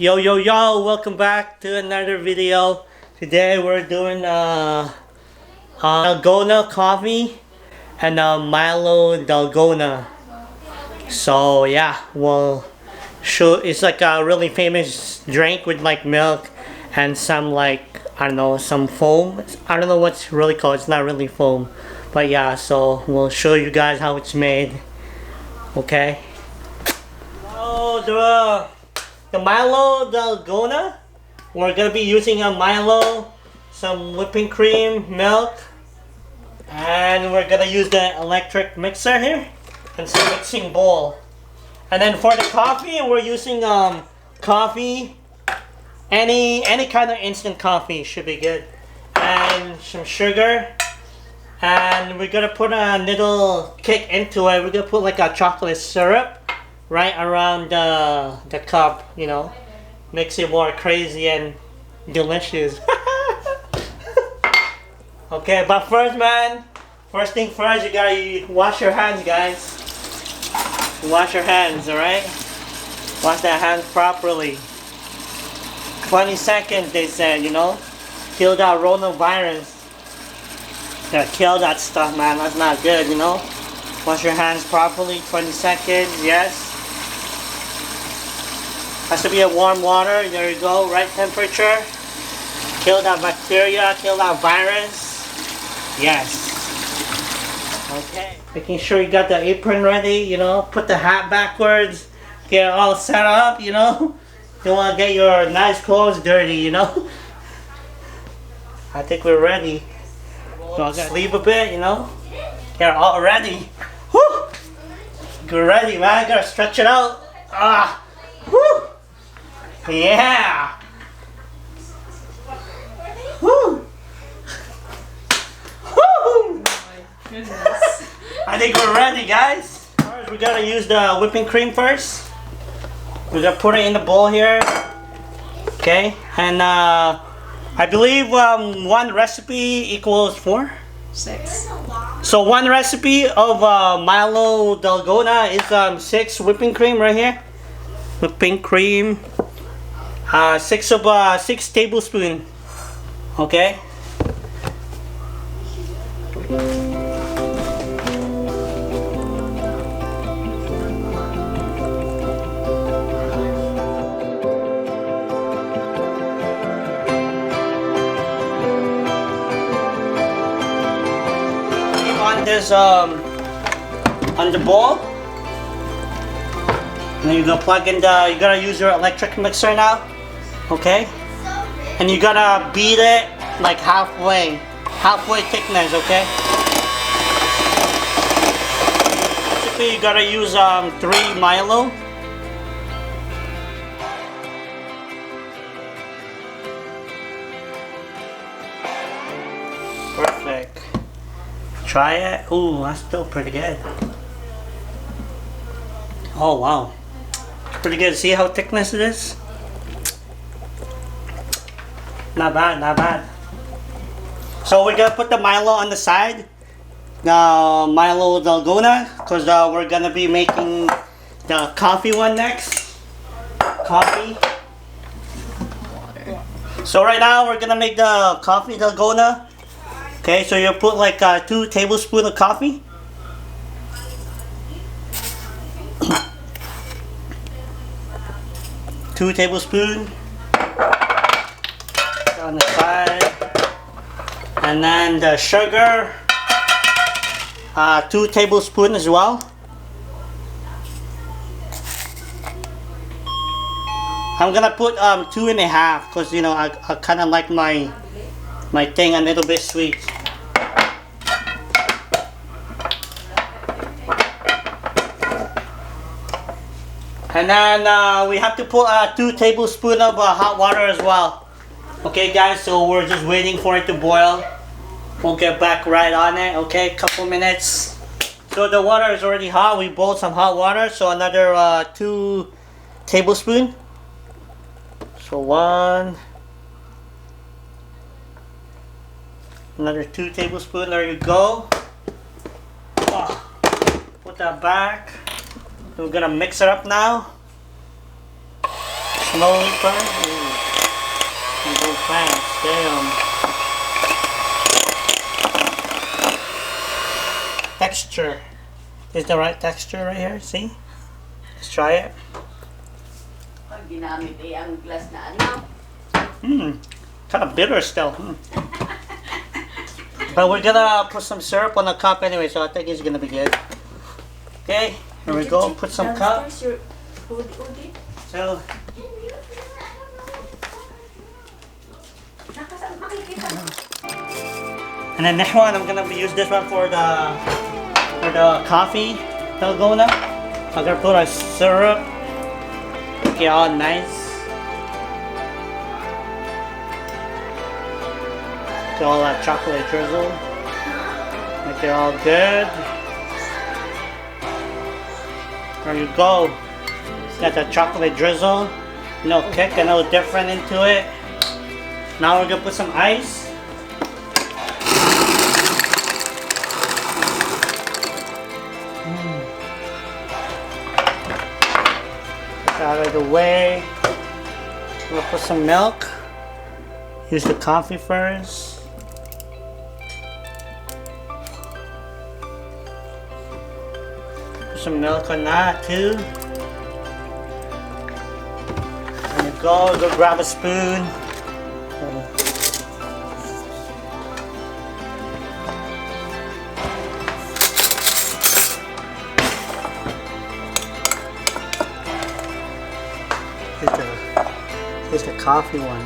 Yo yo yo, welcome back to another video. Today we're doing Dalgona coffee and Milo Dalgona. So yeah, well, it's like a really famous drink with like milk and some like, I don't know, some foam. I don't know what's really called. It's not really foam, but yeah. So we'll show you guys how it's made. Okay. Oh, the Milo Dalgona. We're gonna be using a Milo, some whipping cream, milk, and we're gonna use the electric mixer here and some mixing bowl. And then for the coffee, we're using coffee. Any kind of instant coffee should be good, and some sugar. And we're gonna put a little kick into it. We're gonna put like a chocolate syrup right around the cup, you know, makes it more crazy and delicious. Okay, but first thing first, you gotta wash your hands, guys. Wash your hands, alright? Wash that hands properly. 20 seconds, they said, you know, kill that coronavirus. Gotta kill that stuff, man. That's not good, you know. Wash your hands properly, 20 seconds, yes. Has to be a warm water, there you go, right temperature. Kill that bacteria, kill that virus. Yes. Okay. Making sure you got the apron ready, you know, put the hat backwards, get it all set up, you know. You don't want to get your nice clothes dirty, you know. I think we're ready. So sleep a bit, you know. Get all ready. Woo! Get ready, man. Gotta stretch it out. Ah. Woo! Yeah! Woo! Woo! My goodness. I think we're ready, guys. First, we gotta use the whipping cream first. We're gonna put it in the bowl here. Okay, and I believe one recipe equals 4? 6. So one recipe of Milo Dalgona is 6 whipping cream right here. Whipping cream. 6 tablespoons. Okay. On this on the bowl. And you're gonna plug in you gotta use your electric mixer now. Okay? And you gotta beat it like halfway thickness, okay? Basically, you gotta use 3 Milo. Perfect. Try it. Ooh, that's still pretty good. Oh wow. Pretty good. See how thickness it is? Not bad, not bad. So we're gonna put the Milo on the side. The Milo Dalgona, because we're gonna be making the coffee one next. Coffee. So right now we're gonna make the coffee Dalgona. Okay, so you put like 2 tablespoons of coffee. Two tablespoons on the side, and then the sugar, 2 tablespoons as well. I'm gonna put 2.5 because you know I kind of like my thing a little bit sweet. And then we have to put 2 tablespoons of hot water as well. Okay guys, so we're just waiting for it to boil. We'll get back right on it, okay, couple minutes. So the water is already hot, we boiled some hot water, so another 2 tablespoons. So 1, another 2 tablespoons, there you go. Put that back. We're gonna mix it up now. slowly first. Ooh. You go fast. Damn. Texture. Is the right texture right here? See? Let's try it. Kind of bitter still. But we're gonna put some syrup on the cup anyway, so I think it's gonna be good. Okay, here we go. Put some cup. So, and then next one, I'm gonna use this one for the coffee Dalgona. I'm gonna put a syrup. Make it all nice. Get all that chocolate drizzle. Make it all good. There you go. Got the chocolate drizzle. No kick, a little different into it. Now we're gonna put some ice. Get out of the way. We'll put some milk. Use the coffee first. Put some milk on that too. There you go. Go grab a spoon. Here's the coffee one.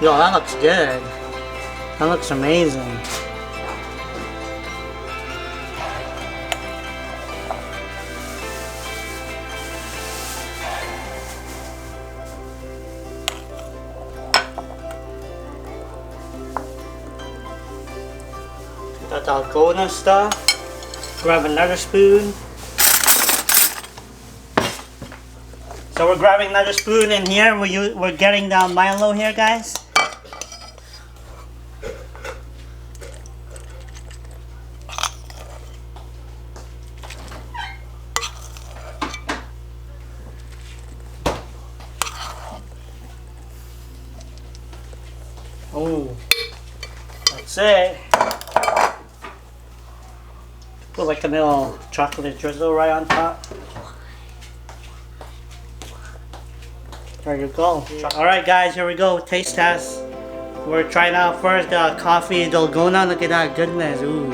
Yo, that looks good. That looks amazing. That Dalgona stuff. Grab another spoon. So we're grabbing another spoon in here. We're getting the Milo here, guys. Oh, that's it. Put like a little chocolate drizzle right on top. There you go. Alright guys, here we go. Taste test. We're trying out first the coffee Dalgona. Look at that goodness. Ooh.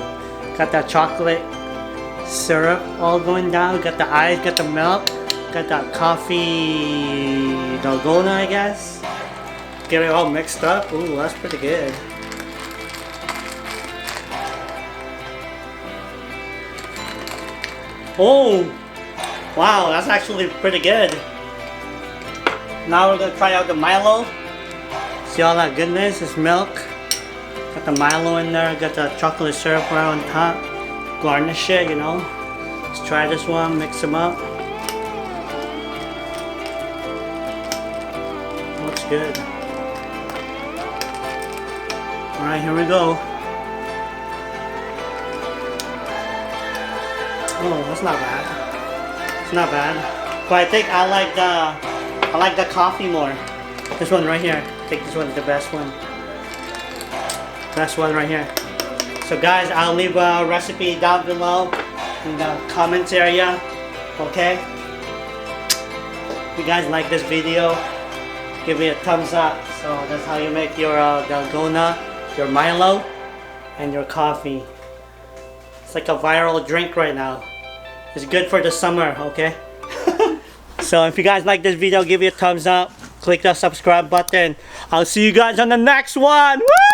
Got that chocolate syrup all going down. Got the ice, got the milk. Got that coffee Dalgona, I guess. Get it all mixed up. Ooh, that's pretty good. Oh! Wow, that's actually pretty good. Now we're gonna try out the Milo. See all that goodness? It's milk. Got the Milo in there. Got the chocolate syrup right on top. Garnish it, you know. Let's try this one. Mix them up. Looks good. Alright, here we go. Oh, that's not bad. It's not bad. But I think I like the coffee more. This one right here. I think this one's the best one. Best one right here. So guys, I'll leave a recipe down below in the comments area. Okay? If you guys like this video, give me a thumbs up. So that's how you make your Dalgona, your Milo, and your coffee. It's like a viral drink right now. It's good for the summer, okay? So if you guys like this video, give me a thumbs up. Click the subscribe button. I'll see you guys on the next one. Woo!